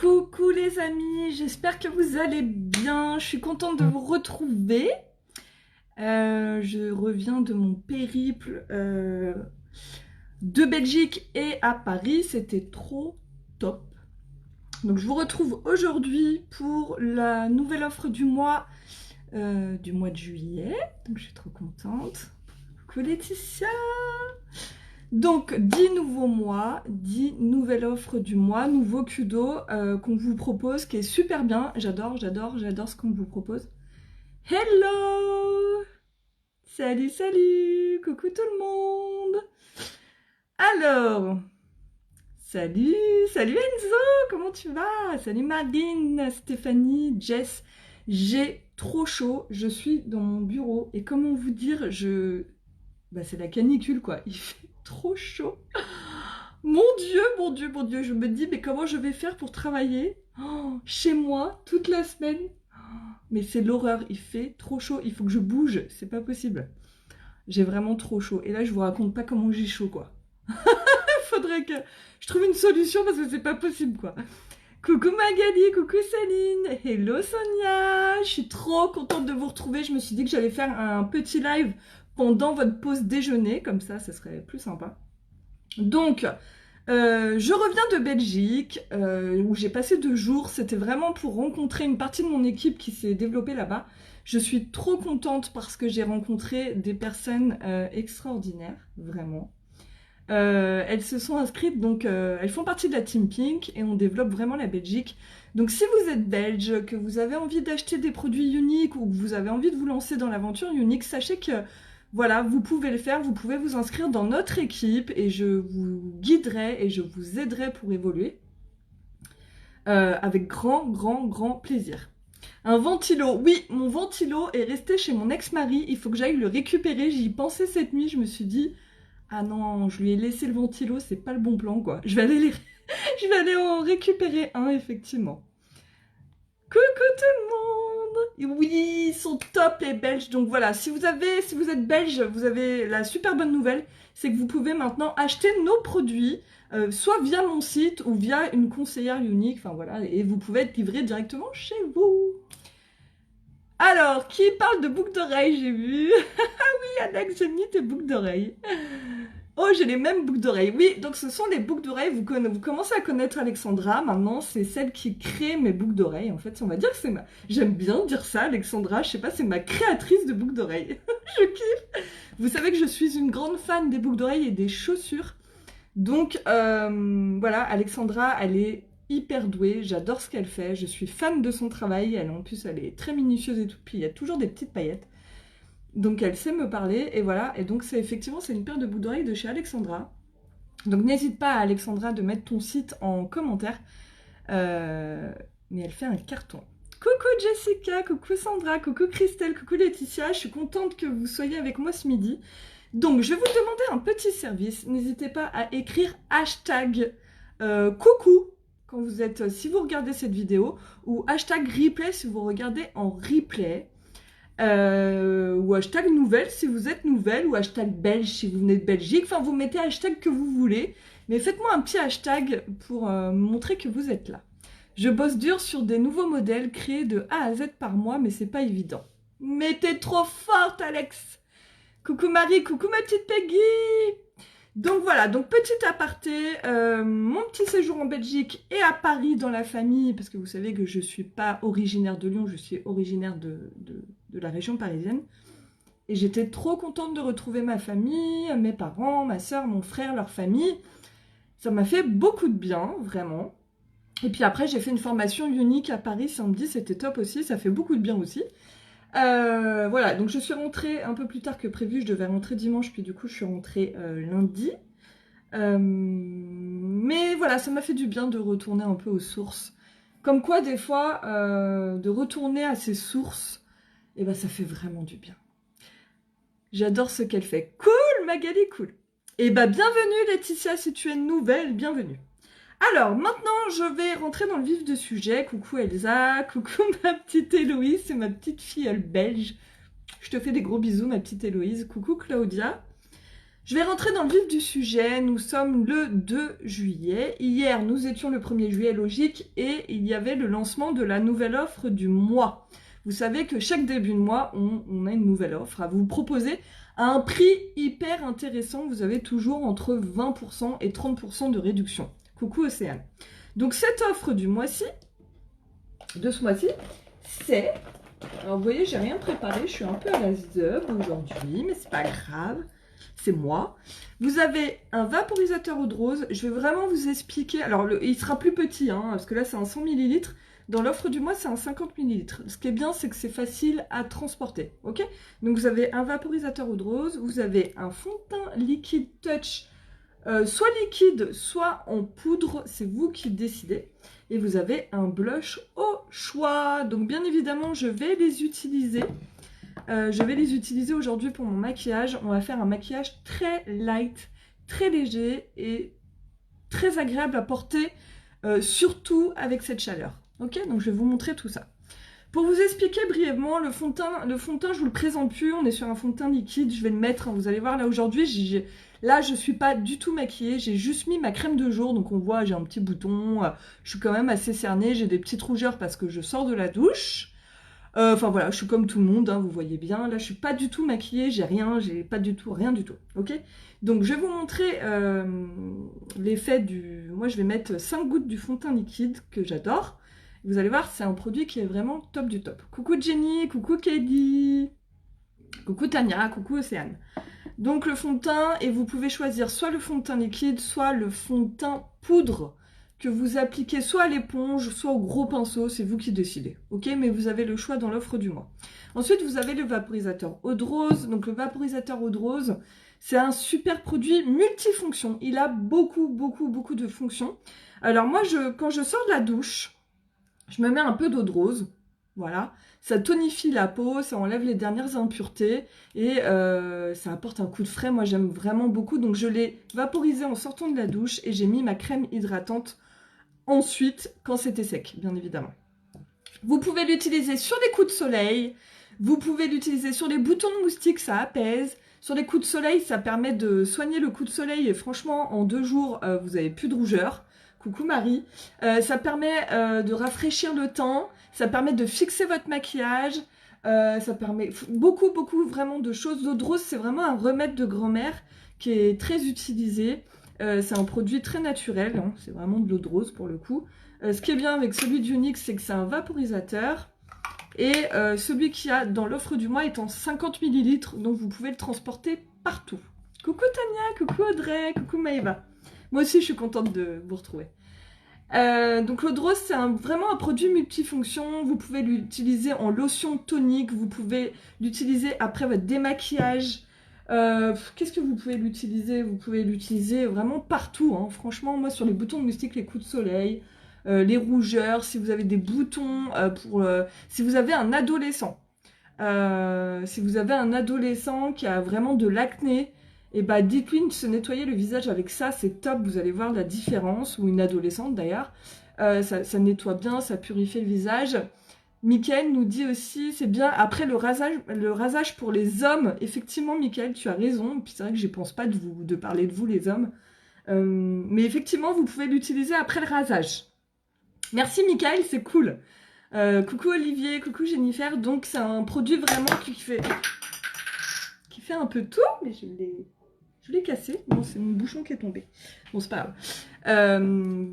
Coucou les amis, j'espère que vous allez bien. Je suis contente de vous retrouver. Je reviens de mon périple de Belgique et à Paris. C'était trop top. Donc je vous retrouve aujourd'hui pour la nouvelle offre du mois de juillet. Donc je suis trop contente. Coucou Laetitia. Donc 10 nouveaux mois, 10 nouvelles offres du mois, nouveau Kudo qu'on vous propose, qui est super bien. J'adore ce qu'on vous propose. Hello! Salut, salut! Coucou tout le monde! Alors, salut Enzo! Comment tu vas? Salut Marine, Stéphanie, Jess. J'ai trop chaud, je suis dans mon bureau et comment vous dire, c'est la canicule quoi, il fait trop chaud. Mon Dieu, je me dis, mais comment je vais faire pour travailler chez moi toute la semaine? Mais c'est l'horreur, il fait trop chaud, il faut que je bouge, c'est pas possible. J'ai vraiment trop chaud. Et là, je vous raconte pas comment j'ai chaud, quoi. Faudrait que je trouve une solution parce que c'est pas possible, quoi. Coucou Magali, coucou Céline, hello Sonia, je suis trop contente de vous retrouver. Je me suis dit que j'allais faire un petit live pendant votre pause déjeuner, comme ça serait plus sympa. Donc, je reviens de Belgique, où j'ai passé 2 jours. C'était vraiment pour rencontrer une partie de mon équipe qui s'est développée là-bas. Je suis trop contente parce que j'ai rencontré des personnes extraordinaires, vraiment. Elles se sont inscrites, donc elles font partie de la Team Pink et on développe vraiment la Belgique. Donc si vous êtes belge, que vous avez envie d'acheter des produits uniques ou que vous avez envie de vous lancer dans l'aventure unique, sachez que voilà, vous pouvez le faire, vous pouvez vous inscrire dans notre équipe et je vous guiderai et je vous aiderai pour évoluer avec grand plaisir. Un ventilo, oui, mon ventilo est resté chez mon ex-mari, il faut que j'aille le récupérer, j'y pensais cette nuit, je me suis dit, ah non, je lui ai laissé le ventilo, c'est pas le bon plan quoi, je vais aller en récupérer un effectivement. Coucou tout le monde! Oui, ils sont top les Belges. Donc voilà, si vous êtes belge, vous avez la super bonne nouvelle, c'est que vous pouvez maintenant acheter nos produits, soit via mon site ou via une conseillère unique, enfin voilà, et vous pouvez être livré directement chez vous. Alors, qui parle de boucles d'oreilles, j'ai vu? Ah oui, Alex, j'ai mis tes boucles d'oreilles. Oh, j'ai les mêmes boucles d'oreilles. Oui, donc ce sont les boucles d'oreilles. Vous commencez à connaître Alexandra. Maintenant, c'est celle qui crée mes boucles d'oreilles. En fait, on va dire que c'est ma... J'aime bien dire ça, Alexandra. Je sais pas, c'est ma créatrice de boucles d'oreilles. Je kiffe. Vous savez que je suis une grande fan des boucles d'oreilles et des chaussures. Donc, voilà, Alexandra, elle est hyper douée. J'adore ce qu'elle fait. Je suis fan de son travail. En plus, elle est très minutieuse et tout. Puis, il y a toujours des petites paillettes. Donc elle sait me parler et voilà, et donc c'est une paire de boucles d'oreilles de chez Alexandra. Donc n'hésite pas Alexandra de mettre ton site en commentaire, mais elle fait un carton. Coucou Jessica, coucou Sandra, coucou Christelle, coucou Laetitia, je suis contente que vous soyez avec moi ce midi. Donc je vais vous demander un petit service, n'hésitez pas à écrire hashtag coucou quand vous êtes, si vous regardez cette vidéo, ou hashtag replay si vous regardez en replay. Ou hashtag nouvelle si vous êtes nouvelle, ou hashtag belge si vous venez de Belgique, enfin vous mettez hashtag que vous voulez, mais faites-moi un petit hashtag pour montrer que vous êtes là. Je bosse dur sur des nouveaux modèles créés de A à Z par mois, mais c'est pas évident. Mais t'es trop forte Alex! Coucou Marie, coucou ma petite Peggy! Donc voilà, donc petit aparté, mon petit séjour en Belgique et à Paris dans la famille, parce que vous savez que je ne suis pas originaire de Lyon, je suis originaire de la région parisienne. Et j'étais trop contente de retrouver ma famille, mes parents, ma soeur, mon frère, leur famille. Ça m'a fait beaucoup de bien, vraiment. Et puis après, j'ai fait une formation unique à Paris samedi, c'était top aussi, ça fait beaucoup de bien aussi. Voilà, donc je suis rentrée un peu plus tard que prévu, je devais rentrer dimanche, puis du coup je suis rentrée lundi. Mais voilà, ça m'a fait du bien de retourner un peu aux sources. Comme quoi, des fois, de retourner à ses sources, et ben ça fait vraiment du bien. J'adore ce qu'elle fait. Cool, Magali, cool. Et ben bienvenue Laetitia, si tu es nouvelle, bienvenue. Alors, maintenant, je vais rentrer dans le vif du sujet. Coucou Elsa, coucou ma petite Héloïse, c'est ma petite filleule belge. Je te fais des gros bisous, ma petite Héloïse. Coucou Claudia. Je vais rentrer dans le vif du sujet. Nous sommes le 2 juillet. Hier, nous étions le 1er juillet, logique, et il y avait le lancement de la nouvelle offre du mois. Vous savez que chaque début de mois, on a une nouvelle offre à vous proposer à un prix hyper intéressant. Vous avez toujours entre 20% et 30% de réduction. Coucou Océane. Donc cette offre du mois-ci, de ce mois-ci, c'est... Alors vous voyez, j'ai rien préparé, je suis un peu à la zub aujourd'hui, mais c'est pas grave, c'est moi. Vous avez un vaporisateur eau de rose, je vais vraiment vous expliquer, alors il sera plus petit, hein, parce que là c'est un 100 ml, dans l'offre du mois c'est un 50 ml. Ce qui est bien, c'est que c'est facile à transporter, ok? Donc vous avez un vaporisateur eau de rose, vous avez un fond de teint liquide touch, soit liquide, soit en poudre, c'est vous qui décidez. Et vous avez un blush au choix. Donc bien évidemment, je vais les utiliser. Aujourd'hui pour mon maquillage. On va faire un maquillage très light, très léger et très agréable à porter, surtout avec cette chaleur. Ok, donc je vais vous montrer tout ça. Pour vous expliquer brièvement, le fond de teint, je vous le présente plus. On est sur un fond de teint liquide. Je vais le mettre, hein, vous allez voir là aujourd'hui. Là, je suis pas du tout maquillée. J'ai juste mis ma crème de jour. Donc on voit, j'ai un petit bouton. Je suis quand même assez cernée. J'ai des petites rougeurs parce que je sors de la douche. Enfin voilà, je suis comme tout le monde, hein, vous voyez bien. Là, je suis pas du tout maquillée. J'ai pas du tout, rien du tout. Ok. Donc je vais vous montrer l'effet du... Moi, je vais mettre 5 gouttes du fond de teint liquide que j'adore. Vous allez voir, c'est un produit qui est vraiment top du top. Coucou Jenny, coucou Kelly, coucou Tania, coucou Océane. Donc le fond de teint, et vous pouvez choisir soit le fond de teint liquide, soit le fond de teint poudre que vous appliquez soit à l'éponge, soit au gros pinceau, c'est vous qui décidez. Ok, mais vous avez le choix dans l'offre du mois. Ensuite, vous avez le vaporisateur eau de rose. Donc le vaporisateur eau de rose, c'est un super produit multifonction. Il a beaucoup de fonctions. Alors moi, quand je sors de la douche, je me mets un peu d'eau de rose, voilà. Ça tonifie la peau, ça enlève les dernières impuretés et ça apporte un coup de frais. Moi, j'aime vraiment beaucoup. Donc, je l'ai vaporisé en sortant de la douche et j'ai mis ma crème hydratante ensuite quand c'était sec, bien évidemment. Vous pouvez l'utiliser sur des coups de soleil. Vous pouvez l'utiliser sur les boutons de moustique, ça apaise. Sur les coups de soleil, ça permet de soigner le coup de soleil. Et franchement, en 2 jours, vous n'avez plus de rougeur. Coucou Marie. Ça permet de rafraîchir le teint, ça permet de fixer votre maquillage, ça permet beaucoup vraiment de choses. L'eau de rose, c'est vraiment un remède de grand-mère qui est très utilisé. C'est un produit très naturel, hein, c'est vraiment de l'eau de rose pour le coup. Ce qui est bien avec celui d'Unix, c'est que c'est un vaporisateur. Et celui qu'il y a dans l'offre du mois est en 50 ml, donc vous pouvez le transporter partout. Coucou Tania, coucou Audrey, coucou Maëva. Moi aussi, je suis contente de vous retrouver. Donc l'eau de rose, c'est vraiment un produit multifonction. Vous pouvez l'utiliser en lotion tonique. Vous pouvez l'utiliser après votre démaquillage. Qu'est-ce que vous pouvez l'utiliser? Vous pouvez l'utiliser vraiment partout, hein. Franchement, moi, sur les boutons de moustique, les coups de soleil, les rougeurs, si vous avez des boutons, si vous avez un adolescent. Si vous avez un adolescent qui a vraiment de l'acné, et bah dites-lui de se nettoyer le visage avec ça, c'est top, vous allez voir la différence, ou une adolescente d'ailleurs, ça nettoie bien, ça purifie le visage. Mickaël nous dit aussi, c'est bien, après le rasage pour les hommes, effectivement Mickaël, tu as raison, puis c'est vrai que je pense pas de parler de vous les hommes, mais effectivement vous pouvez l'utiliser après le rasage. Merci Mickaël, c'est cool. Coucou Olivier, coucou Jennifer, donc c'est un produit vraiment qui fait un peu tout, mais je l'ai cassé. Bon, c'est mon bouchon qui est tombé. Bon, c'est pas grave.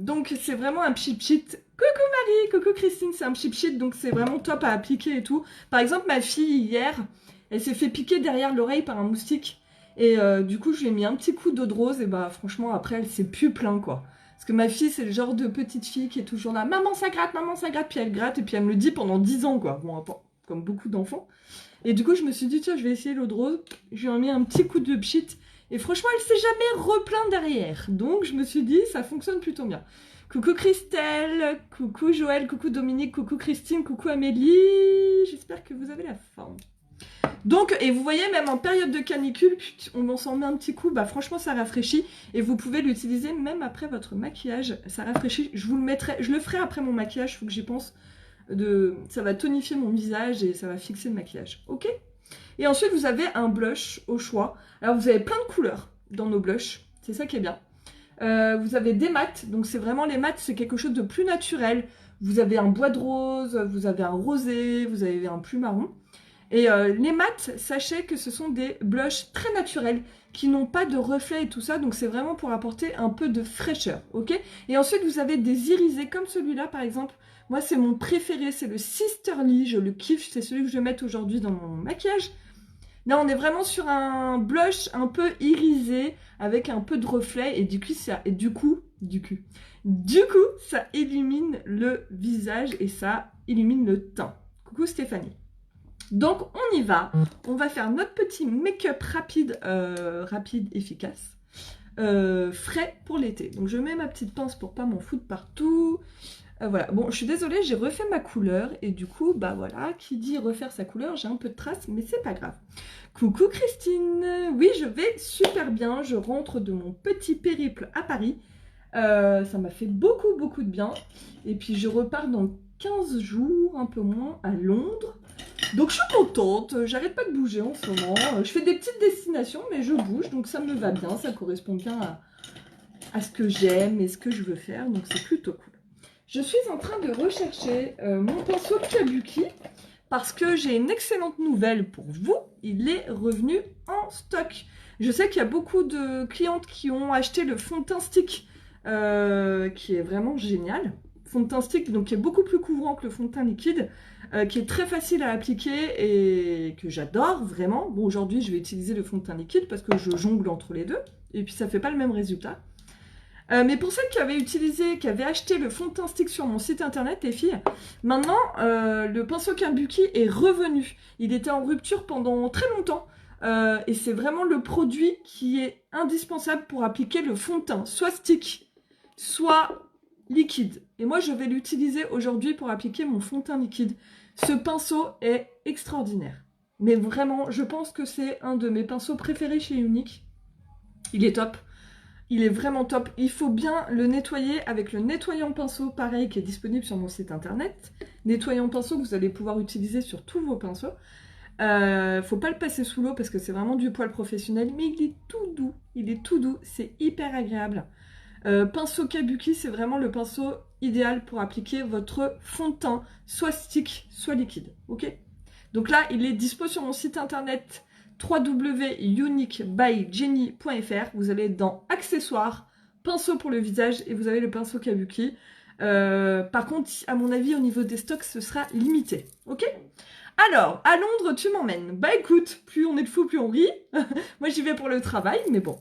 Donc, c'est vraiment un pchit-pchit. Coucou Marie, coucou Christine, c'est un pchit-pchit, donc c'est vraiment top à appliquer et tout. Par exemple, ma fille, hier, elle s'est fait piquer derrière l'oreille par un moustique. Et du coup, je lui ai mis un petit coup d'eau de rose. Et bah, franchement, après, elle s'est plus plaint, quoi. Parce que ma fille, c'est le genre de petite fille qui est toujours là. Maman, ça gratte, puis elle gratte. Et puis, elle me le dit pendant 10 ans, quoi. Bon, comme beaucoup d'enfants. Et du coup, je me suis dit, tiens, je vais essayer l'eau de rose. Je lui ai mis un petit coup de pchit. Et franchement, elle s'est jamais replaint derrière. Donc, je me suis dit, ça fonctionne plutôt bien. Coucou Christelle, coucou Joël, coucou Dominique, coucou Christine, coucou Amélie. J'espère que vous avez la forme. Donc, et vous voyez, même en période de canicule, on s'en met un petit coup. Bah, franchement, ça rafraîchit. Et vous pouvez l'utiliser même après votre maquillage. Ça rafraîchit. Je vous le mettrai, je le ferai après mon maquillage. Il faut que j'y pense. Ça va tonifier mon visage et ça va fixer le maquillage, ok? Et ensuite vous avez un blush au choix. Alors vous avez plein de couleurs, dans nos blushs. C'est ça qui est bien. Vous avez des mats, donc c'est vraiment les mats, c'est quelque chose de plus naturel. Vous avez un bois de rose, vous avez un rosé, vous avez un plus marron. Et les mats, sachez que ce sont des blushs très naturels, qui n'ont pas de reflets et tout ça, donc c'est vraiment pour apporter un peu de fraîcheur, ok? Et ensuite, vous avez des irisés, comme celui-là par exemple. Moi, c'est mon préféré, c'est le Sisterly, je le kiffe, c'est celui que je vais mettre aujourd'hui dans mon maquillage. Là, on est vraiment sur un blush un peu irisé, avec un peu de reflet, et du coup, ça illumine le visage et ça illumine le teint. Coucou Stéphanie. Donc, on y va. On va faire notre petit make-up rapide, efficace, frais pour l'été. Donc, je mets ma petite pince pour pas m'en foutre partout. Voilà, bon, je suis désolée, j'ai refait ma couleur et du coup, bah voilà, qui dit refaire sa couleur, j'ai un peu de traces, mais c'est pas grave. Coucou Christine, oui, je vais super bien, je rentre de mon petit périple à Paris, ça m'a fait beaucoup de bien, et puis je repars dans 15 jours, un peu moins, à Londres, donc je suis contente, j'arrête pas de bouger en ce moment, je fais des petites destinations, mais je bouge, donc ça me va bien, ça correspond bien à ce que j'aime et ce que je veux faire, donc c'est plutôt cool. Je suis en train de rechercher mon pinceau Kabuki parce que j'ai une excellente nouvelle pour vous. Il est revenu en stock. Je sais qu'il y a beaucoup de clientes qui ont acheté le fond de teint stick qui est vraiment génial. Fond de teint stick donc qui est beaucoup plus couvrant que le fond de teint liquide, qui est très facile à appliquer et que j'adore vraiment. Bon, aujourd'hui, je vais utiliser le fond de teint liquide parce que je jongle entre les deux et puis ça fait pas le même résultat. Mais pour celles qui avaient acheté le fond de teint stick sur mon site internet, les filles, maintenant le pinceau Kabuki est revenu. Il était en rupture pendant très longtemps et c'est vraiment le produit qui est indispensable pour appliquer le fond de teint, soit stick, soit liquide. Et moi je vais l'utiliser aujourd'hui pour appliquer mon fond de teint liquide. Ce pinceau est extraordinaire. Mais vraiment, je pense que c'est un de mes pinceaux préférés chez Younique. Il est top. Il est vraiment top. Il faut bien le nettoyer avec le nettoyant pinceau, pareil, qui est disponible sur mon site internet. Nettoyant pinceau que vous allez pouvoir utiliser sur tous vos pinceaux. Faut pas le passer sous l'eau parce que c'est vraiment du poil professionnel, mais il est tout doux. Il est tout doux, c'est hyper agréable. Pinceau Kabuki, c'est vraiment le pinceau idéal pour appliquer votre fond de teint, soit stick, soit liquide. Ok? Donc là, il est dispo sur mon site internet www.uniquebyjenny.fr. Vous allez dans accessoires, pinceau pour le visage et vous avez le pinceau Kabuki. Par contre, à mon avis, au niveau des stocks, ce sera limité. Ok? Alors, à Londres, tu m'emmènes. Bah écoute, plus on est de fous, plus on rit. Moi, j'y vais pour le travail, mais bon.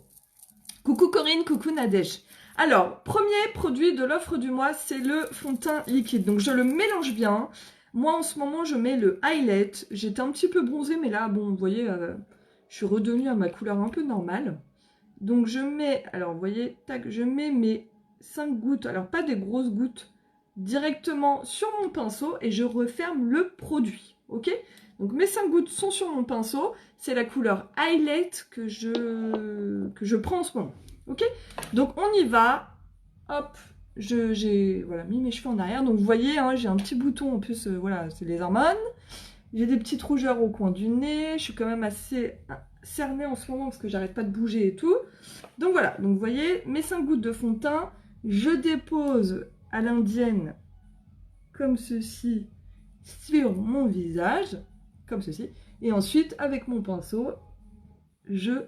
Coucou Corinne, coucou Nadège. Alors, premier produit de l'offre du mois, c'est le fond de teint liquide. Donc, je le mélange bien. Moi, en ce moment, je mets le highlight. J'étais un petit peu bronzée, mais là, bon, vous voyez, je suis redevenue à ma couleur un peu normale. Donc, je mets, alors, vous voyez, tac, je mets mes 5 gouttes, alors pas des grosses gouttes, directement sur mon pinceau et je referme le produit, ok? Donc, mes 5 gouttes sont sur mon pinceau. C'est la couleur highlight que je prends en ce moment, ok? Donc, on y va. Hop, j'ai voilà, mis mes cheveux en arrière. Donc, vous voyez, hein, j'ai un petit bouton. En plus, voilà, c'est les hormones. J'ai des petites rougeurs au coin du nez. Je suis quand même assez cernée en ce moment parce que j'arrête pas de bouger et tout. Donc, voilà. Donc, vous voyez, mes 5 gouttes de fond de teint. Je dépose à l'indienne comme ceci sur mon visage. Comme ceci. Et ensuite, avec mon pinceau, je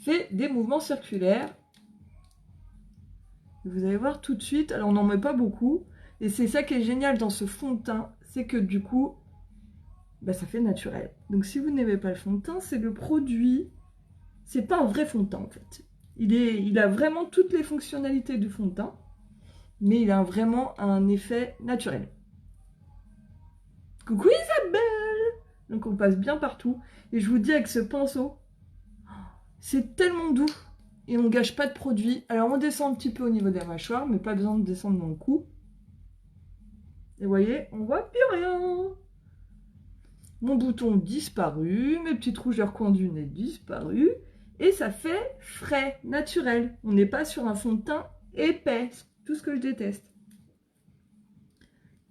fais des mouvements circulaires. Vous allez voir tout de suite, alors on n'en met pas beaucoup, et c'est ça qui est génial dans ce fond de teint, c'est que du coup, bah, ça fait naturel. Donc si vous n'aimez pas le fond de teint, c'est le produit, c'est pas un vrai fond de teint en fait. Il a vraiment toutes les fonctionnalités du fond de teint, mais il a vraiment un effet naturel. Coucou Isabelle! Donc on passe bien partout, et je vous dis avec ce pinceau, c'est tellement doux. Et on gâche pas de produit. Alors on descend un petit peu au niveau des mâchoires, mais pas besoin de descendre dans le cou. Et vous voyez, on voit plus rien. Mon bouton disparu, mes petites rougeurs coin du nez disparu. Et ça fait frais, naturel. On n'est pas sur un fond de teint épais. Tout ce que je déteste.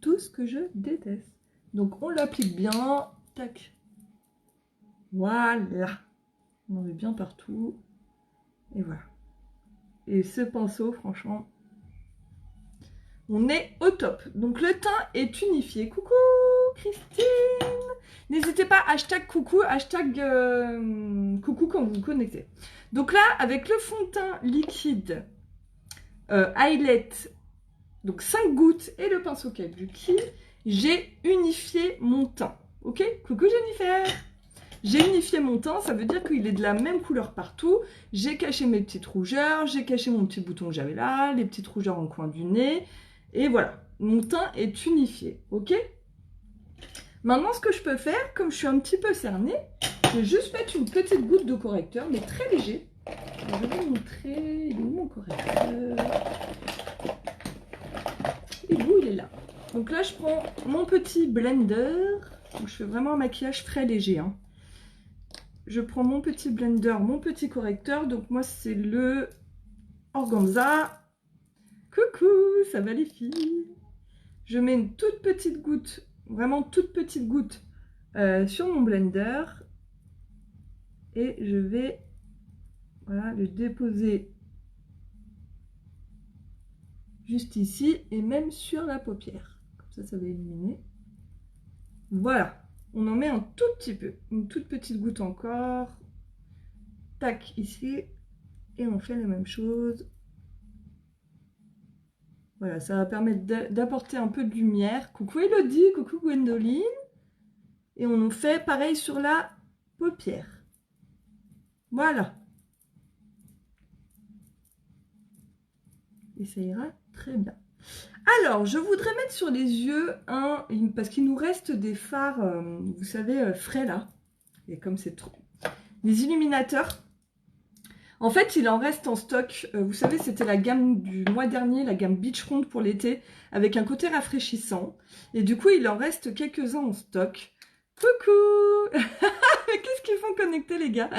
Tout ce que je déteste. Donc on l'applique bien. Tac. Voilà. On en met bien partout. Et voilà. Et ce pinceau, franchement, on est au top. Donc le teint est unifié. Coucou Christine. N'hésitez pas, hashtag coucou, hashtag coucou quand vous vous connectez. Donc là, avec le fond de teint liquide, highlight, donc 5 gouttes et le pinceau Kabuki, j'ai unifié mon teint. Ok? Coucou Jennifer. J'ai unifié mon teint, ça veut dire qu'il est de la même couleur partout. J'ai caché mes petites rougeurs, j'ai caché mon petit bouton que j'avais là, les petites rougeurs en coin du nez. Et voilà, mon teint est unifié, ok? Maintenant, ce que je peux faire, comme je suis un petit peu cernée, je vais juste mettre une petite goutte de correcteur, mais très léger. Je vais vous montrer, il est où mon correcteur? Et où il est là. Donc là, je prends mon petit blender. Donc, je fais vraiment un maquillage très léger, hein. Je prends mon petit blender, mon petit correcteur. Donc moi, c'est le Organza. Coucou, ça va les filles? Je mets une toute petite goutte, vraiment toute petite goutte sur mon blender. Et je vais voilà, le déposer juste ici et même sur la paupière. Comme ça va illuminer. Voilà. On en met un tout petit peu, une toute petite goutte encore. Tac, ici. Et on fait la même chose. Voilà, ça va permettre d'apporter un peu de lumière. Coucou Elodie, coucou Gwendoline. Et on en fait pareil sur la paupière. Voilà. Et ça ira très bien. Alors, je voudrais mettre sur les yeux parce qu'il nous reste des fards, vous savez, frais là. Et comme c'est trop... Les illuminateurs. En fait, il en reste en stock. Vous savez, c'était la gamme du mois dernier, la gamme Beach Ronde pour l'été, avec un côté rafraîchissant. Et du coup, il en reste quelques-uns en stock. Coucou. Qu'est-ce qu'ils font connecter, les gars?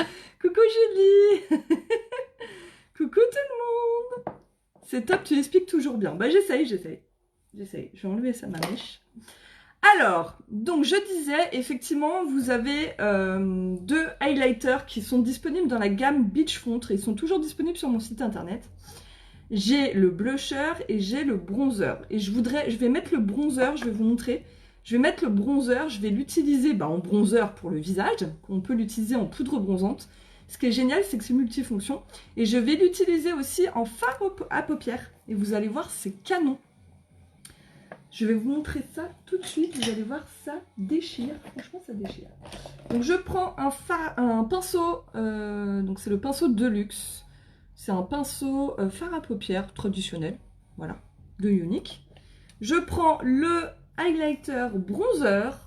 Coucou Julie. Coucou tout le monde. C'est top, tu l'expliques toujours bien. Bah j'essaye. Je vais enlever ça, ma mèche. Alors, donc je disais, effectivement, vous avez 2 highlighters qui sont disponibles dans la gamme Beachfront. Ils sont toujours disponibles sur mon site internet. J'ai le blusher et j'ai le bronzer. Et je vais mettre le bronzer, je vais vous montrer. Je vais mettre le bronzer, je vais l'utiliser en bronzer pour le visage. On peut l'utiliser en poudre bronzante. Ce qui est génial, c'est que c'est multifonction. Et je vais l'utiliser aussi en fard à paupières. Et vous allez voir, c'est canon. Je vais vous montrer ça tout de suite. Vous allez voir, ça déchire. Franchement, ça déchire. Donc, je prends un pinceau. Donc, c'est le pinceau Deluxe. C'est un pinceau fard à paupières traditionnel. Voilà, de Unique. Je prends le highlighter bronzer.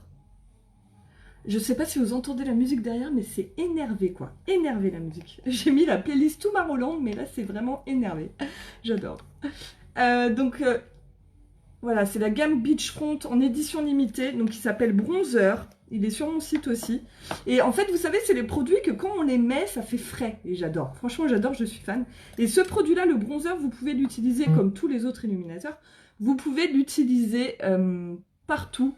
Je sais pas si vous entendez la musique derrière, mais c'est énervé, quoi. Énervé, la musique. J'ai mis la playlist Tomorrowland, mais là, c'est vraiment énervé. J'adore. Voilà, c'est la gamme Beachfront en édition limitée, donc il s'appelle Bronzer. Il est sur mon site aussi. Et en fait, vous savez, c'est les produits que quand on les met, ça fait frais. Et j'adore. Franchement, j'adore, je suis fan. Et ce produit-là, le bronzer, vous pouvez l'utiliser comme tous les autres illuminateurs. Vous pouvez l'utiliser partout.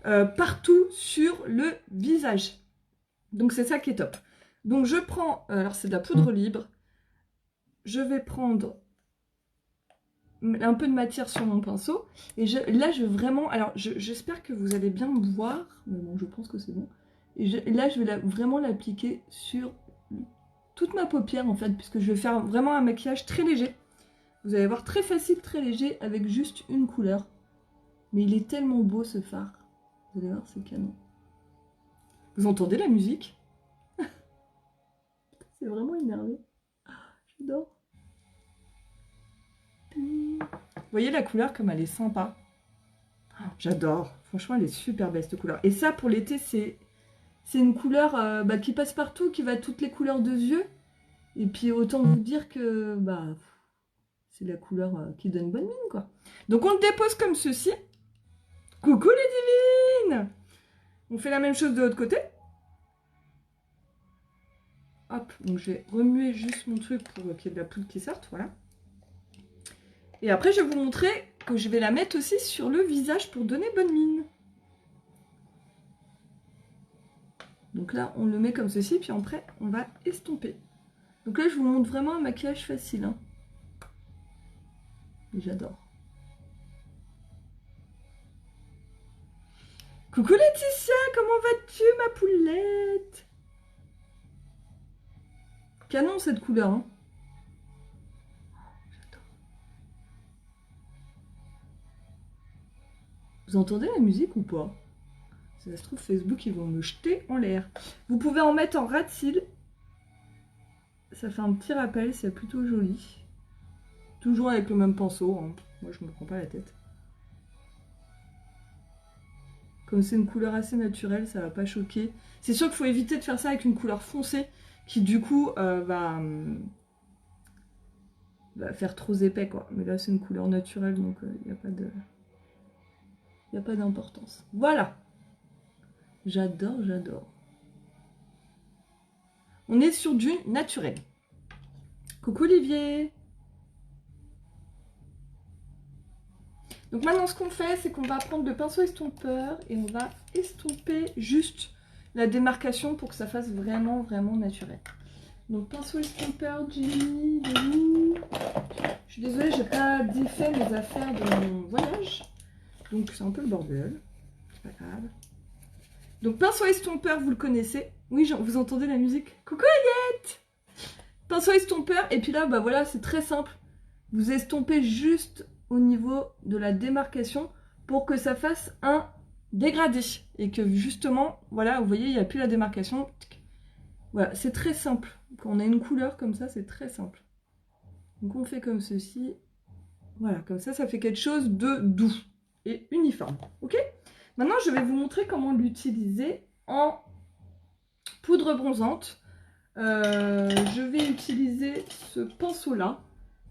Partout sur le visage. Donc c'est ça qui est top. Donc je prends, alors c'est de la poudre libre, je vais prendre un peu de matière sur mon pinceau, et là je vais vraiment, alors j'espère que vous allez bien me voir, mais bon je pense que c'est bon, et là je vais vraiment l'appliquer sur toute ma paupière en fait, puisque je vais faire vraiment un maquillage très léger. Vous allez voir, très facile, très léger, avec juste une couleur. Mais il est tellement beau ce fard. Vous allez voir, c'est canon. Vous entendez la musique? C'est vraiment énervé. J'adore. Vous voyez la couleur comme elle est sympa? J'adore. Franchement, elle est super belle cette couleur. Et ça, pour l'été, c'est une couleur qui passe partout, qui va à toutes les couleurs de yeux. Et puis, autant vous dire que c'est la couleur qui donne bonne mine, quoi. Donc, on le dépose comme ceci. Coucou les divines! On fait la même chose de l'autre côté. Hop, donc je vais remuer juste mon truc pour qu'il y ait de la poudre qui sorte, voilà. Et après, je vais vous montrer que je vais la mettre aussi sur le visage pour donner bonne mine. Donc là, on le met comme ceci, puis après, on va estomper. Donc là, je vous montre vraiment un maquillage facile. Hein. Et j'adore. Coucou Laetitia, comment vas-tu ma poulette? Canon cette couleur. Hein. J'adore. Vous entendez la musique ou pas? Si ça se trouve, Facebook, ils vont me jeter en l'air. Vous pouvez en mettre en ras de cils. Ça fait un petit rappel, c'est plutôt joli. Toujours avec le même pinceau. Hein. Moi, je me prends pas la tête. Comme c'est une couleur assez naturelle, ça va pas choquer. C'est sûr qu'il faut éviter de faire ça avec une couleur foncée qui, du coup, va faire trop épais, quoi. Mais là, c'est une couleur naturelle, donc il n'y a pas de... Il n'y a pas d'importance. Voilà. J'adore, j'adore. On est sur du naturel. Coucou Olivier. Donc maintenant, ce qu'on fait, c'est qu'on va prendre le pinceau estompeur et on va estomper juste la démarcation pour que ça fasse vraiment, vraiment naturel. Donc pinceau estompeur, Jenny, de où? Je suis désolée, j'ai pas défait mes affaires de mon voyage. Donc c'est un peu le bordel. C'est pas grave. Donc pinceau estompeur, vous le connaissez. Oui, vous entendez la musique? Coucou Agnette! Pinceau estompeur, et puis là, bah voilà, c'est très simple. Vous estompez juste au niveau de la démarcation pour que ça fasse un dégradé. Et que justement, voilà, vous voyez, il n'y a plus la démarcation. Voilà, c'est très simple. Quand on a une couleur comme ça, c'est très simple. Donc on fait comme ceci. Voilà, comme ça, ça fait quelque chose de doux et uniforme. Ok? Maintenant, je vais vous montrer comment l'utiliser en poudre bronzante. Je vais utiliser ce pinceau-là.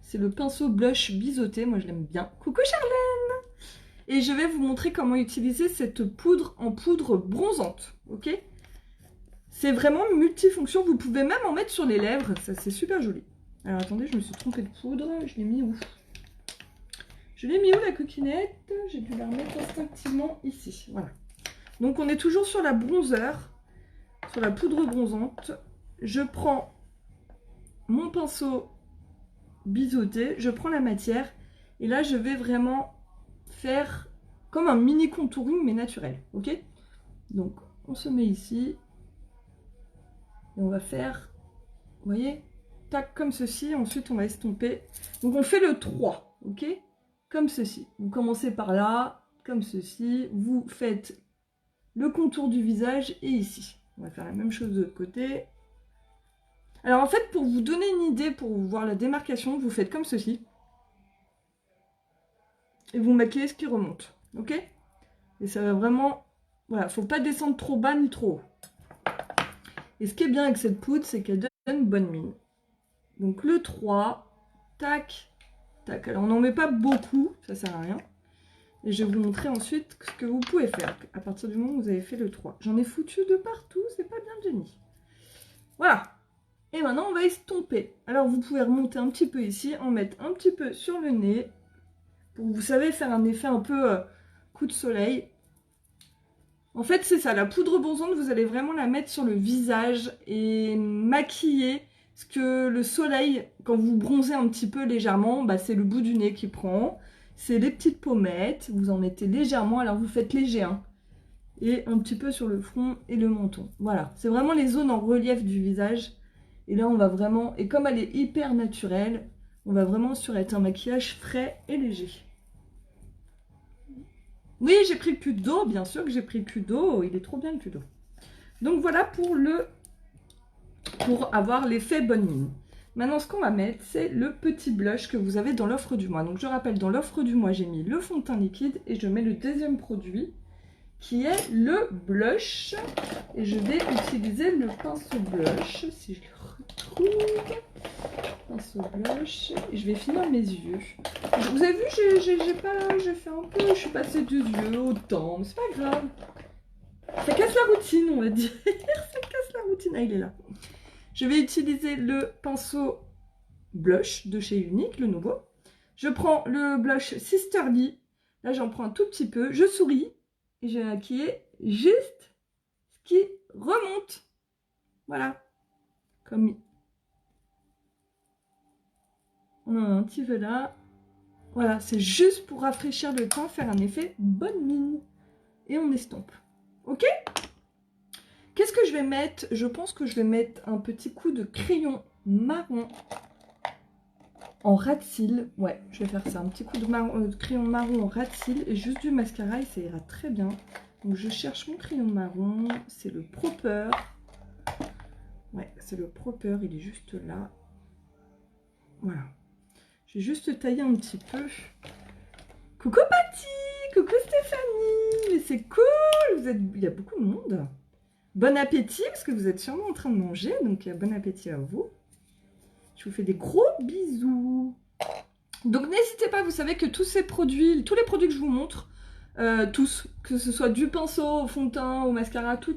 C'est le pinceau blush biseauté. Moi, je l'aime bien. Coucou Charlène! Et je vais vous montrer comment utiliser cette poudre en poudre bronzante. Ok? C'est vraiment multifonction. Vous pouvez même en mettre sur les lèvres. Ça, c'est super joli. Alors, attendez, je me suis trompée de poudre. Je l'ai mis où? Je l'ai mis où la coquinette? J'ai dû la remettre instinctivement ici. Voilà. Donc, on est toujours sur la bronzer. Sur la poudre bronzante. Je prends mon pinceau biseauté. Je prends la matière. Et là, je vais vraiment faire comme un mini contouring, mais naturel. Ok? Donc, on se met ici. Et on va faire, vous voyez, tac, comme ceci. Ensuite, on va estomper. Donc, on fait le 3, ok? Comme ceci. Vous commencez par là, comme ceci. Vous faites le contour du visage et ici. On va faire la même chose de l'autre côté. Alors, en fait, pour vous donner une idée, pour voir la démarcation, vous faites comme ceci. Et vous maquillez ce qui remonte, ok? Et ça va vraiment... Voilà, faut pas descendre trop bas ni trop haut. Et ce qui est bien avec cette poudre, c'est qu'elle donne bonne mine. Donc le 3, tac, tac. Alors on n'en met pas beaucoup, ça sert à rien. Et je vais vous montrer ensuite ce que vous pouvez faire à partir du moment où vous avez fait le 3. J'en ai foutu de partout, c'est pas bien Jenny. Voilà. Et maintenant on va estomper. Alors vous pouvez remonter un petit peu ici, en mettre un petit peu sur le nez. Pour, vous savez, faire un effet un peu coup de soleil. En fait, c'est ça, la poudre bronzante, vous allez vraiment la mettre sur le visage et maquiller. Parce que le soleil, quand vous bronzez un petit peu légèrement, bah, c'est le bout du nez qui prend. C'est les petites pommettes, vous en mettez légèrement, alors vous faites léger. Hein, et un petit peu sur le front et le menton. Voilà, c'est vraiment les zones en relief du visage. Et là, on va vraiment, et comme elle est hyper naturelle, on va vraiment sur être un maquillage frais et léger. Oui, j'ai pris le pull d'eau, bien sûr que j'ai pris le pull d'eau, il est trop bien le pull d'eau. Donc voilà pour avoir l'effet bonne mine. Maintenant, ce qu'on va mettre, c'est le petit blush que vous avez dans l'offre du mois. Donc je rappelle, dans l'offre du mois, j'ai mis le fond de teint liquide et je mets le deuxième produit qui est le blush. Et je vais utiliser le pinceau blush, si je le retrouve. Pinceau blush. Et je vais finir mes yeux. Vous avez vu, j'ai fait un peu, je suis passée du yeux au temps, mais c'est pas grave. Ça casse la routine, on va dire. Ça casse la routine. Ah, il est là. Je vais utiliser le pinceau blush de chez Unique, le nouveau. Je prends le blush Sisterly. Là, j'en prends un tout petit peu. Je souris. Et je vais maquiller juste ce qui remonte. Voilà. Comme On en a un petit peu là. Voilà, c'est juste pour rafraîchir le teint, faire un effet bonne mine. Et on estompe. Ok? Qu'est-ce que je vais mettre? Je pense que je vais mettre un petit coup de crayon marron en ras de cils. Ouais, je vais faire ça. Un petit coup de crayon marron en ras de cils et juste du mascara et ça ira très bien. Donc je cherche mon crayon marron. C'est le Proper. Ouais, c'est le Proper. Il est juste là. Voilà. J'ai juste taillé un petit peu. Coucou Patty! Coucou Stéphanie! Mais c'est cool! Il y a beaucoup de monde. Bon appétit, parce que vous êtes sûrement en train de manger. Donc bon appétit à vous. Je vous fais des gros bisous. Donc n'hésitez pas, vous savez que tous ces produits, tous les produits que je vous montre, tous, que ce soit du pinceau, au fond de teint, au mascara, tout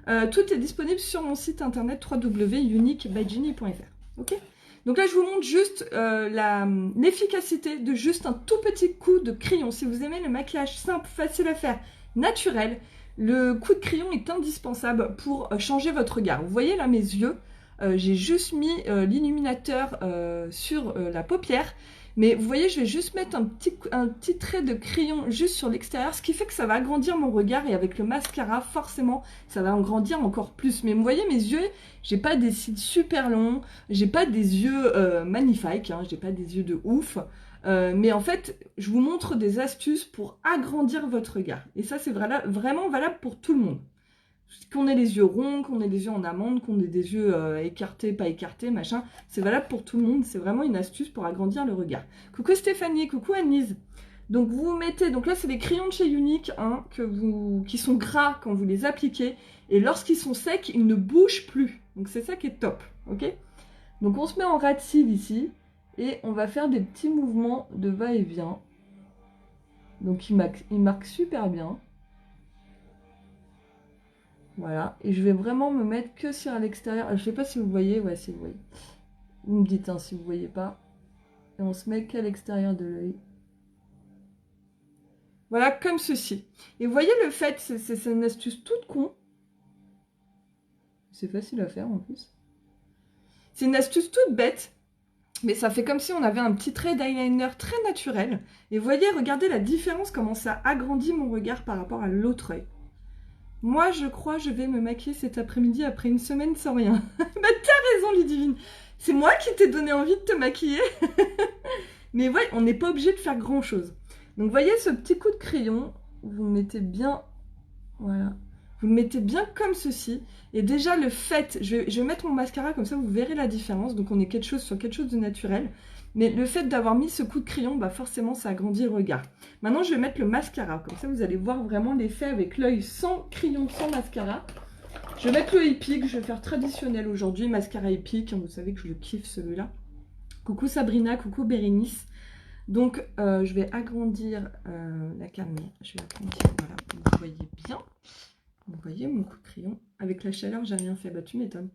est disponible sur mon site internet www.uniquebyginny.fr. Ok? Donc là, je vous montre juste l'efficacité de juste un tout petit coup de crayon. Si vous aimez le maquillage simple, facile à faire, naturel, le coup de crayon est indispensable pour changer votre regard. Vous voyez là mes yeux, j'ai juste mis l'illuminateur sur la paupière. Mais vous voyez, je vais juste mettre un petit trait de crayon juste sur l'extérieur, ce qui fait que ça va agrandir mon regard. Et avec le mascara, forcément, ça va en grandir encore plus. Mais vous voyez, mes yeux, j'ai pas des cils super longs, j'ai pas des yeux magnifiques, hein, j'ai pas des yeux de ouf. Mais en fait, je vous montre des astuces pour agrandir votre regard. Et ça, c'est vraiment valable pour tout le monde. Qu'on ait les yeux ronds, qu'on ait les yeux en amande, qu'on ait des yeux écartés, pas écartés, machin. C'est valable pour tout le monde. C'est vraiment une astuce pour agrandir le regard. Coucou Stéphanie, coucou Annise. Donc vous mettez, donc là c'est des crayons de chez Unique hein, qui sont gras quand vous les appliquez. Et lorsqu'ils sont secs, ils ne bougent plus. Donc c'est ça qui est top. Ok? Donc on se met en ras de cils ici. Et on va faire des petits mouvements de va-et-vient. Donc il marque super bien. Voilà, et je vais vraiment me mettre que sur l'extérieur. Je ne sais pas si vous voyez, ouais, si vous voyez. Vous me dites hein, si vous ne voyez pas. Et on se met qu'à l'extérieur de l'œil. Voilà, comme ceci. Et vous voyez le fait, c'est une astuce toute con. C'est facile à faire en plus. C'est une astuce toute bête. Mais ça fait comme si on avait un petit trait d'eyeliner très naturel. Et vous voyez, regardez la différence, comment ça agrandit mon regard par rapport à l'autre œil. Moi, je crois je vais me maquiller cet après-midi après une semaine sans rien. Bah, t'as raison, Ludivine. C'est moi qui t'ai donné envie de te maquiller. Mais ouais, on n'est pas obligé de faire grand-chose. Donc, voyez ce petit coup de crayon. Vous le mettez bien... Voilà. Vous le mettez bien comme ceci. Et déjà, le fait... Je vais mettre mon mascara, comme ça, vous verrez la différence. Donc, on est sur quelque chose de naturel. Mais le fait d'avoir mis ce coup de crayon, bah forcément, ça agrandit le regard. Maintenant, je vais mettre le mascara. Comme ça, vous allez voir vraiment l'effet avec l'œil sans crayon, sans mascara. Je vais mettre le Epic. Je vais faire traditionnel aujourd'hui. Mascara Epic. Vous savez que je le kiffe, celui-là. Coucou Sabrina, coucou Bérénice. Donc, je vais agrandir la caméra. Je vais agrandir, voilà, vous voyez bien. Vous voyez mon coup de crayon. Avec la chaleur, j'ai rien fait. Bah, tu m'étonnes.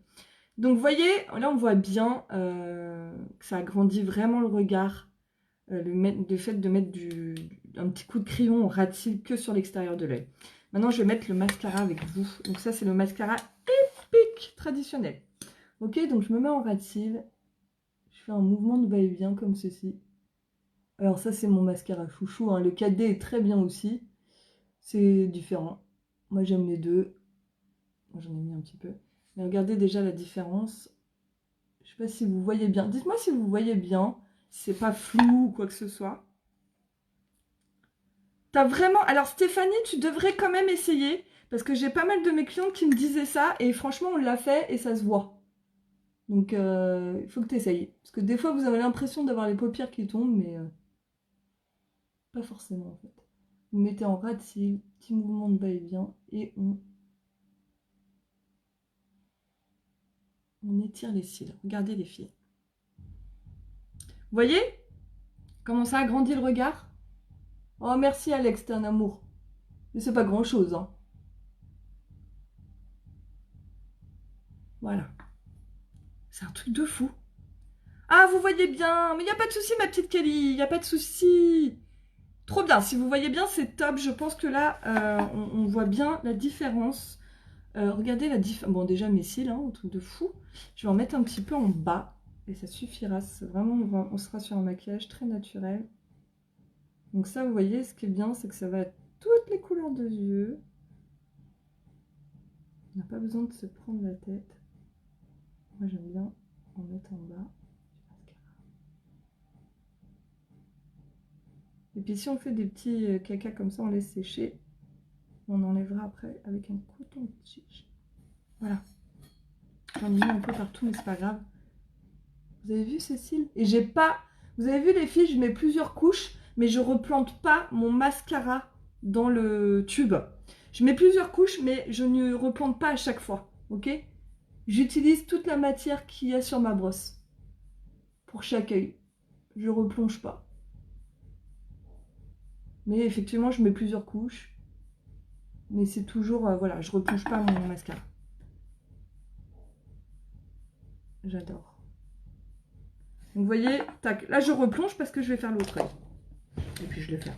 Donc, vous voyez, là, on voit bien que ça agrandit vraiment le regard. Le fait de mettre un petit coup de crayon au ras de cils que sur l'extérieur de l'œil. Maintenant, je vais mettre le mascara avec vous. Donc, ça, c'est le mascara Epic traditionnel. Ok, donc je me mets en ras de cils. Je fais un mouvement de va-et-vient comme ceci. Alors, ça, c'est mon mascara chouchou. Hein. Le 4D est très bien aussi. C'est différent. Moi, j'aime les deux. Moi, j'en ai mis un petit peu. Mais regardez déjà la différence. Je ne sais pas si vous voyez bien. Dites-moi si vous voyez bien. Si c'est pas flou ou quoi que ce soit. T'as vraiment... Alors Stéphanie, tu devrais quand même essayer. Parce que j'ai pas mal de mes clientes qui me disaient ça. Et franchement, on l'a fait et ça se voit. Donc, il faut que tu essayes. Parce que des fois, vous avez l'impression d'avoir les paupières qui tombent. Mais pas forcément en fait. Vous mettez en ras de cils. Petit mouvement de va-et-vient. Et on étire les cils. Regardez les filles. Vous voyez comment ça agrandit le regard? Oh, merci Alex, t'es un amour. Mais c'est pas grand-chose, hein. Voilà. C'est un truc de fou. Ah, vous voyez bien. Mais il n'y a pas de souci, ma petite Kelly. Il n'y a pas de souci. Trop bien. Si vous voyez bien, c'est top. Je pense que là, on voit bien la différence. Regardez la différence. Bon, déjà, mes cils, hein, un truc de fou. Je vais en mettre un petit peu en bas. Et ça suffira. Vraiment, on sera sur un maquillage très naturel. Donc ça, vous voyez, ce qui est bien, c'est que ça va être toutes les couleurs de yeux. On n'a pas besoin de se prendre la tête. Moi, j'aime bien en mettre en bas. Et puis si on fait des petits caca comme ça, on laisse sécher. On enlèvera après avec un coton-tige. Voilà. J'en ai mis un peu partout, mais c'est pas grave. Vous avez vu Cécile? Et j'ai pas... Vous avez vu les filles, je mets plusieurs couches, mais je replante pas mon mascara dans le tube. Je mets plusieurs couches, mais je ne replante pas à chaque fois. Ok? J'utilise toute la matière qu'il y a sur ma brosse. Pour chaque œil. Je replonge pas. Mais effectivement, je mets plusieurs couches. Mais c'est toujours... voilà, je replonge pas mon mascara. J'adore. Donc vous voyez, tac, là je replonge parce que je vais faire l'autre œil. Et puis je le fais.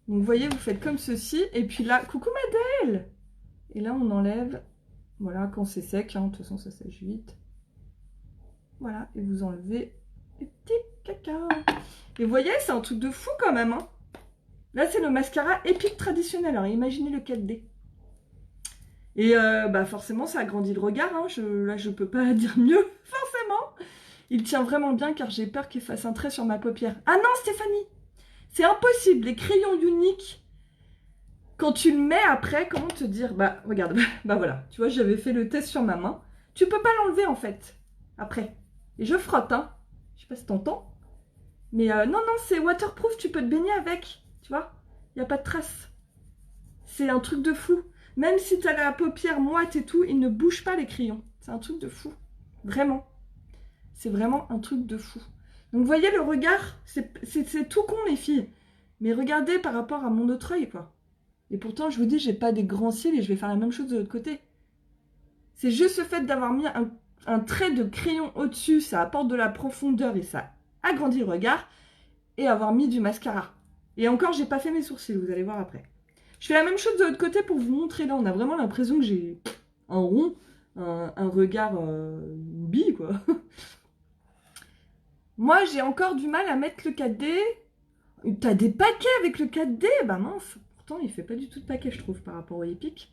Donc vous voyez, vous faites comme ceci. Et puis là, coucou Madèle! Et là on enlève, voilà, quand c'est sec, hein, de toute façon ça sèche vite. Voilà, et vous enlevez les petits caca. Et vous voyez, c'est un truc de fou quand même. Hein. Là c'est le mascara épique traditionnel. Alors imaginez le 4D. Et bah forcément ça agrandit le regard. Hein. Là je peux pas dire mieux, forcément. Il tient vraiment bien car j'ai peur qu'il fasse un trait sur ma paupière. Ah non Stéphanie, c'est impossible. Les crayons uniques, quand tu le mets après, comment te dire? Bah regarde, bah voilà. Tu vois, j'avais fait le test sur ma main. Tu peux pas l'enlever en fait, après. Et je frotte, hein. Je sais pas si t'entends. Mais non, c'est waterproof, tu peux te baigner avec. Tu vois, il n'y a pas de traces. C'est un truc de fou. Même si tu as la paupière moite et tout, ils ne bougent pas les crayons. C'est un truc de fou. Vraiment. C'est vraiment un truc de fou. Donc, vous voyez, le regard, c'est tout con, les filles. Mais regardez par rapport à mon autre œil, quoi. Et pourtant, je vous dis, j'ai pas des grands cils et je vais faire la même chose de l'autre côté. C'est juste le fait d'avoir mis un trait de crayon au-dessus, ça apporte de la profondeur et ça agrandit le regard. Et avoir mis du mascara. Et encore, j'ai pas fait mes sourcils, vous allez voir après. Je fais la même chose de l'autre côté pour vous montrer. Là, on a vraiment l'impression que j'ai un rond, un regard, une bille, quoi. Moi, j'ai encore du mal à mettre le 4D. T'as des paquets avec le 4D? Bah mince, pourtant, il fait pas du tout de paquet, je trouve, par rapport au Epic.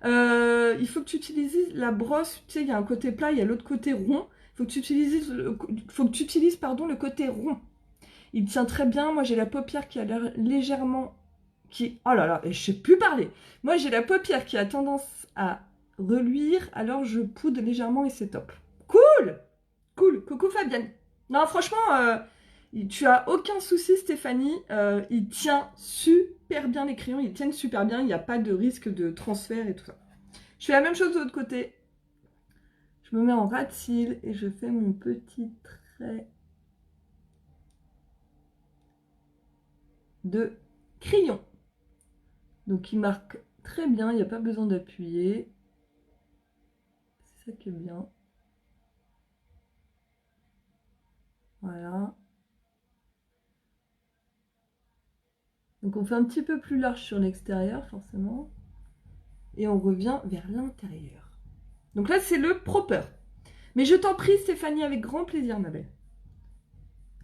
Il faut que tu utilises la brosse. Tu sais, il y a un côté plat, il y a l'autre côté rond. Il faut que tu utilises, le côté rond. Il tient très bien. Moi, j'ai la paupière qui a l'air légèrement... Oh là là, et je sais plus parler. Moi, j'ai la paupière qui a tendance à reluire, alors je poude légèrement et c'est top. Cool! Cool. Coucou Fabienne. Non, franchement, tu as aucun souci, Stéphanie. Il tient super bien les crayons. Ils tiennent super bien. Il n'y a pas de risque de transfert et tout ça. Je fais la même chose de l'autre côté. Je me mets en ras de cils et je fais mon petit trait de crayon. Donc il marque très bien, il n'y a pas besoin d'appuyer. C'est ça qui est bien. Voilà. Donc on fait un petit peu plus large sur l'extérieur forcément. Et on revient vers l'intérieur. Donc là c'est le proper. Mais je t'en prie Stéphanie, avec grand plaisir ma belle.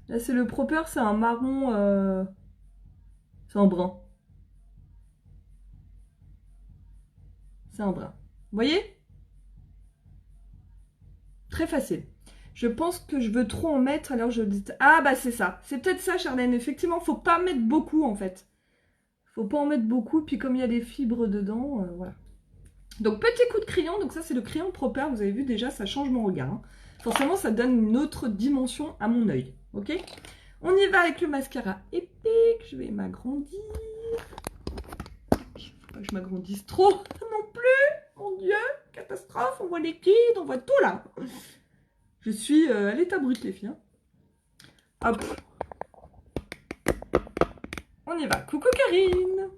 Là c'est le proper, c'est un marron... c'est un brun. C'est un brun. Vous voyez? Très facile. Je pense que je veux trop en mettre, alors je dis... Ah bah c'est ça. C'est peut-être ça Charlène. Effectivement, faut pas mettre beaucoup en fait. Faut pas en mettre beaucoup, puis comme il y a des fibres dedans, voilà. Donc petit coup de crayon, donc ça c'est le crayon proper, vous avez vu déjà, ça change mon regard. Hein. Forcément, ça donne une autre dimension à mon œil, ok? On y va avec le mascara épique, je vais m'agrandir. Faut pas que je m'agrandisse trop non plus, mon Dieu, catastrophe, on voit les kids, on voit tout là. Je suis à l'état brut les filles. Hein. Hop. On y va, coucou Karine.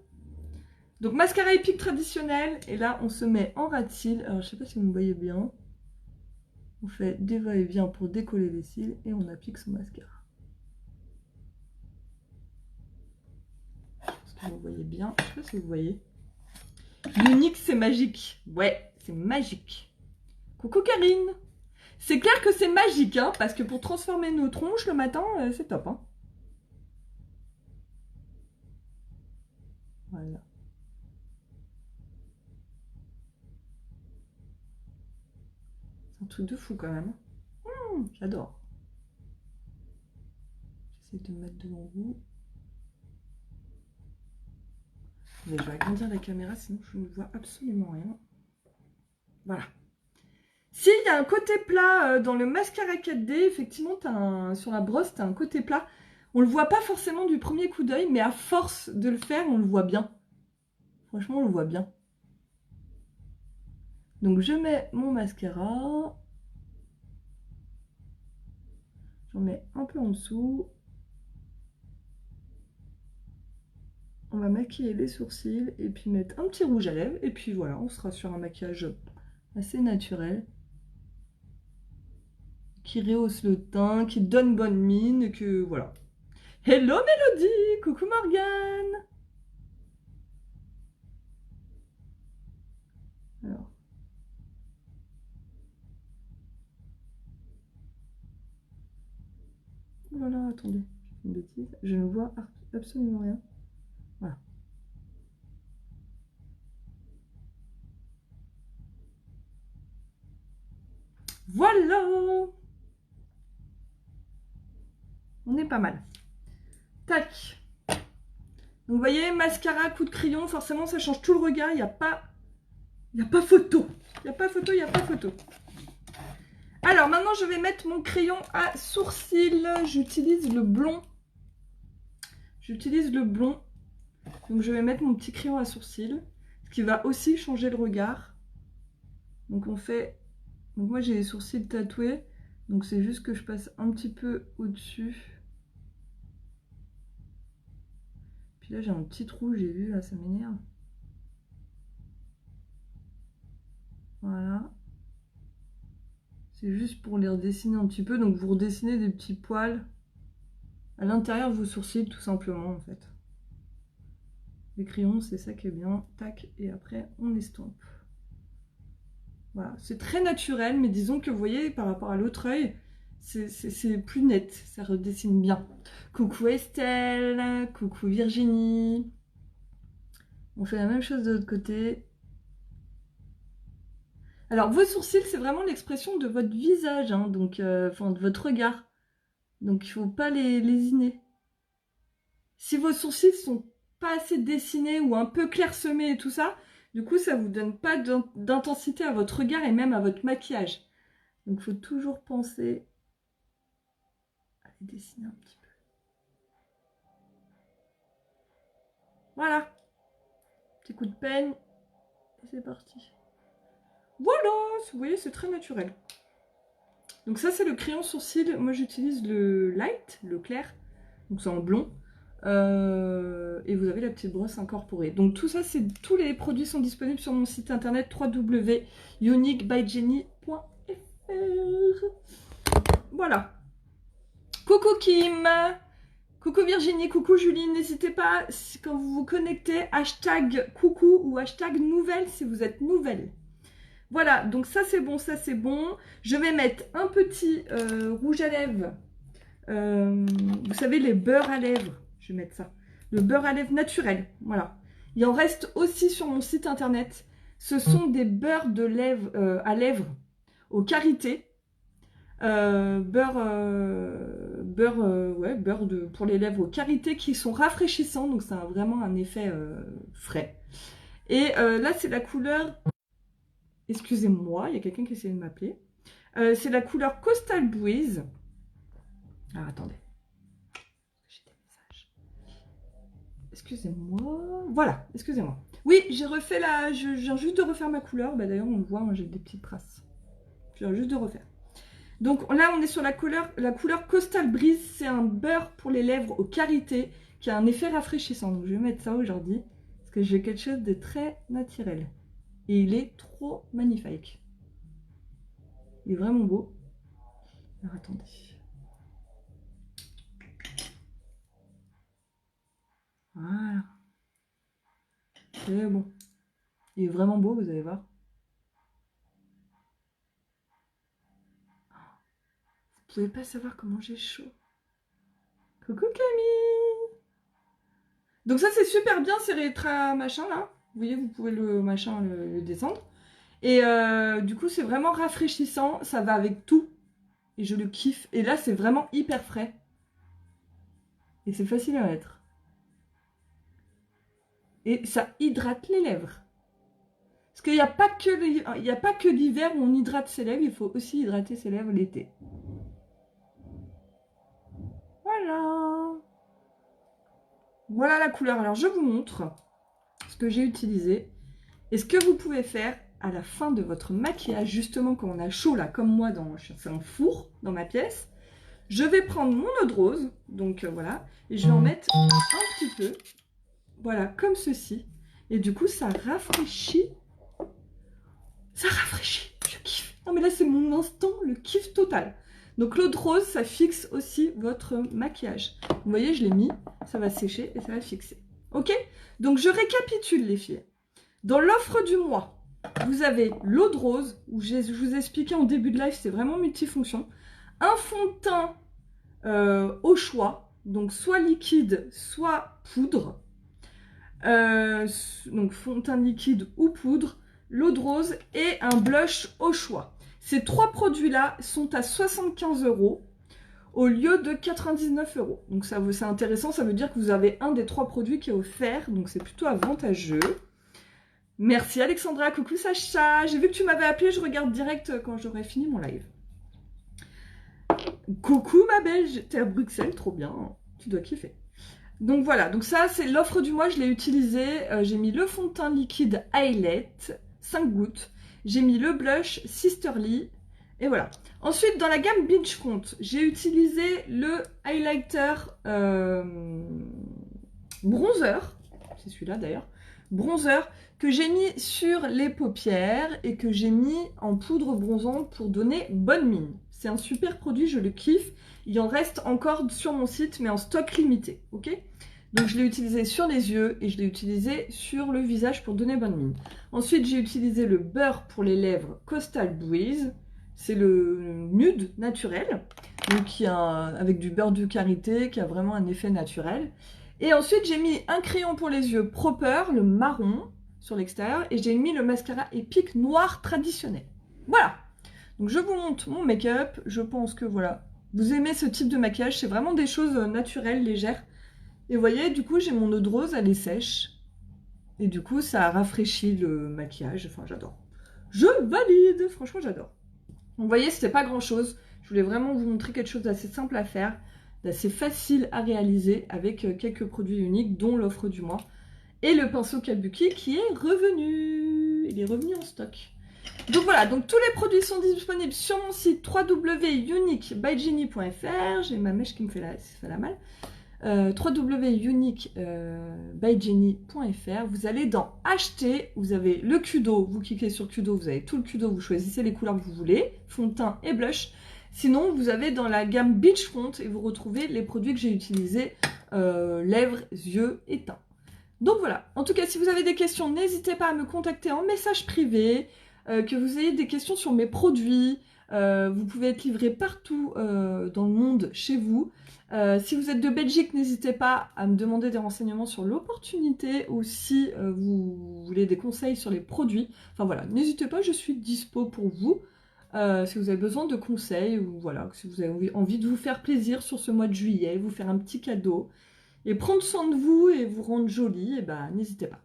Donc mascara épique traditionnel, et là on se met en ras de cils. Alors je sais pas si vous me voyez bien. On fait des va-et-vient pour décoller les cils et on applique son mascara. Je sais pas si vous voyez bien, je sais pas si vous voyez. L'unique c'est magique, ouais c'est magique. Coucou Karine. C'est clair que c'est magique, hein, parce que pour transformer nos tronches le matin, c'est top. Hein. Voilà. C'est un truc de fou quand même. J'adore. J'essaie de me mettre devant vous. Mais je vais agrandir la caméra, sinon je ne vois absolument rien. Voilà. S'il y a un côté plat dans le mascara 4D, effectivement, sur la brosse, tu as un côté plat. On le voit pas forcément du premier coup d'œil, mais à force de le faire, on le voit bien. Franchement, on le voit bien. Donc, je mets mon mascara. J'en mets un peu en dessous. On va maquiller les sourcils et puis mettre un petit rouge à lèvres. Et puis voilà, on sera sur un maquillage assez naturel. Qui rehausse le teint, qui donne bonne mine, que voilà. Hello Mélodie, coucou Morgane. Alors. Voilà, attendez, une bêtise. Je ne vois absolument rien. Voilà. Voilà. On est pas mal. Tac. Donc vous voyez, mascara, coup de crayon, forcément ça change tout le regard. Il n'y a pas photo. Il n'y a pas photo, il n'y a pas photo. Alors maintenant je vais mettre mon crayon à sourcils. J'utilise le blond. J'utilise le blond. Donc je vais mettre mon petit crayon à sourcils. Ce qui va aussi changer le regard. Donc on fait... Donc moi j'ai les sourcils tatoués. Donc c'est juste que je passe un petit peu au-dessus. Puis là j'ai un petit trou, j'ai vu, là ça m'énerve. Voilà. C'est juste pour les redessiner un petit peu. Donc vous redessinez des petits poils à l'intérieur de vos sourcils tout simplement en fait. Les crayons c'est ça qui est bien. Tac, et après on estompe. Voilà, c'est très naturel, mais disons que vous voyez par rapport à l'autre œil, c'est plus net, ça redessine bien. Coucou Estelle, coucou Virginie. On fait la même chose de l'autre côté. Alors vos sourcils, c'est vraiment l'expression de votre visage, hein, donc, enfin de votre regard. Donc il ne faut pas les lésiner. Si vos sourcils sont pas assez dessinés ou un peu clairsemés et tout ça, du coup ça vous donne pas d'intensité à votre regard et même à votre maquillage. Donc il faut toujours penser à les dessiner un petit peu. Voilà. Petit coup de peigne. Et c'est parti. Voilà, vous voyez, c'est très naturel. Donc ça, c'est le crayon sourcil. Moi, j'utilise le light, le clair. Donc c'est en blond. Et vous avez la petite brosse incorporée. Donc tout ça, tous les produits sont disponibles sur mon site internet www.uniquebyjenny.fr. Voilà. Coucou Kim. Coucou Virginie, coucou Julie, n'hésitez pas quand vous vous connectez, hashtag coucou ou hashtag nouvelle si vous êtes nouvelle. Voilà, donc ça c'est bon, ça c'est bon. Je vais mettre un petit rouge à lèvres. Vous savez, les beurres à lèvres. Je vais mettre ça. Le beurre à lèvres naturel, voilà. Il en reste aussi sur mon site internet. Ce sont des beurres de lèvres, à lèvres aux karités. Beurre pour les lèvres aux karités qui sont rafraîchissants, donc ça a vraiment un effet frais. Et là, c'est la couleur... Excusez-moi, il y a quelqu'un qui essaie de m'appeler. C'est la couleur Coastal Breeze. Alors, attendez. J'ai des messages. Excusez-moi. Voilà, excusez-moi. Oui, j'ai refait la... Je viens juste de refaire ma couleur. Bah, d'ailleurs, on le voit, hein, j'ai des petites traces. Je viens juste de refaire. Donc là, on est sur la couleur Coastal Breeze. C'est un beurre pour les lèvres aux karités qui a un effet rafraîchissant. Donc je vais mettre ça aujourd'hui parce que j'ai quelque chose de très naturel. Et il est trop magnifique. Il est vraiment beau. Alors attendez. Voilà. C'est bon. Il est vraiment beau, vous allez voir. pouvez pas savoir comment j'ai chaud. Coucou Camille. Donc ça c'est super bien, c'est rétra machin là. Vous voyez, vous pouvez le descendre. Et du coup c'est vraiment rafraîchissant, ça va avec tout. Et je le kiffe. Et là c'est vraiment hyper frais. Et c'est facile à mettre. Et ça hydrate les lèvres. Parce qu'il n'y a pas que l'hiver où on hydrate ses lèvres, il faut aussi hydrater ses lèvres l'été. Voilà. Voilà la couleur. Alors je vous montre ce que j'ai utilisé. Et ce que vous pouvez faire à la fin de votre maquillage, justement quand on a chaud là, comme moi, c'est un four dans ma pièce. Je vais prendre mon eau de rose, donc voilà, et je vais en mettre un petit peu, voilà, comme ceci. Et du coup, ça rafraîchit. Ça rafraîchit, je kiffe. Non mais là, c'est mon instant, le kiff total. Donc l'eau de rose, ça fixe aussi votre maquillage. Vous voyez, je l'ai mis, ça va sécher et ça va fixer. Ok? Donc je récapitule les filles. Dans l'offre du mois, vous avez l'eau de rose, où je vous ai expliqué en début de live, c'est vraiment multifonction. Un fond de teint au choix, donc soit liquide, soit poudre. Donc fond de teint liquide ou poudre, l'eau de rose et un blush au choix. Ces trois produits-là sont à 75 € au lieu de 99 €. Donc c'est intéressant, ça veut dire que vous avez un des trois produits qui est offert, donc c'est plutôt avantageux. Merci Alexandra, coucou Sacha, j'ai vu que tu m'avais appelé, je regarde direct quand j'aurai fini mon live. Coucou ma belge, t'es à Bruxelles, trop bien, tu dois kiffer. Donc voilà, donc ça c'est l'offre du mois, je l'ai utilisé, j'ai mis le fond de teint liquide Highlight, 5 gouttes, j'ai mis le blush Sisterly, et voilà. Ensuite dans la gamme Beachfront, j'ai utilisé le highlighter bronzer, c'est celui-là d'ailleurs, bronzer, que j'ai mis sur les paupières et que j'ai mis en poudre bronzante pour donner bonne mine. C'est un super produit, je le kiffe. Il en reste encore sur mon site, mais en stock limité, ok? Donc je l'ai utilisé sur les yeux et je l'ai utilisé sur le visage pour donner bonne mine. Ensuite, j'ai utilisé le beurre pour les lèvres Coastal Breeze. C'est le nude naturel, donc avec du beurre de karité qui a vraiment un effet naturel. Et ensuite, j'ai mis un crayon pour les yeux Proper, le marron, sur l'extérieur. Et j'ai mis le mascara Epic noir traditionnel. Voilà. Donc, je vous montre mon make-up. Je pense que, voilà, vous aimez ce type de maquillage. C'est vraiment des choses naturelles, légères. Et vous voyez, du coup, j'ai mon eau de rose, elle est sèche. Et du coup, ça rafraîchit le maquillage. Enfin, j'adore. Je valide. Franchement, j'adore. Donc, vous voyez, c'était pas grand-chose. Je voulais vraiment vous montrer quelque chose d'assez simple à faire, d'assez facile à réaliser avec quelques produits uniques, dont l'offre du mois. Et le pinceau Kabuki qui est revenu. Il est revenu en stock. Donc voilà, donc tous les produits sont disponibles sur mon site www.uniquebyjenny.fr. J'ai ma mèche qui me fait la malle. www.uniquebyjenny.fr. Vous allez dans acheter, vous avez le Kudo, vous cliquez sur Kudo, vous avez tout le Kudo, vous choisissez les couleurs que vous voulez, fond de teint et blush. Sinon, vous avez dans la gamme Beachfront et vous retrouvez les produits que j'ai utilisés, lèvres, yeux et teint. Donc voilà, en tout cas, si vous avez des questions, n'hésitez pas à me contacter en message privé, que vous ayez des questions sur mes produits, vous pouvez être livré partout dans le monde chez vous. Si vous êtes de Belgique, n'hésitez pas à me demander des renseignements sur l'opportunité ou si vous voulez des conseils sur les produits. Enfin voilà, n'hésitez pas, je suis dispo pour vous. Si vous avez besoin de conseils ou voilà, si vous avez envie de vous faire plaisir sur ce mois de juillet, vous faire un petit cadeau et prendre soin de vous et vous rendre jolie, et ben n'hésitez pas.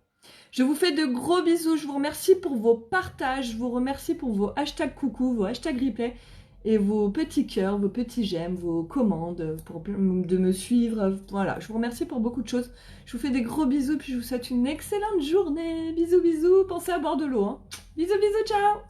Je vous fais de gros bisous, je vous remercie pour vos partages, je vous remercie pour vos hashtags coucou, vos hashtags replay et vos petits cœurs, vos petits j'aime, vos commandes de me suivre. Voilà, je vous remercie pour beaucoup de choses. Je vous fais des gros bisous puis je vous souhaite une excellente journée. Bisous bisous, pensez à boire de l'eau. Hein. Bisous bisous, ciao.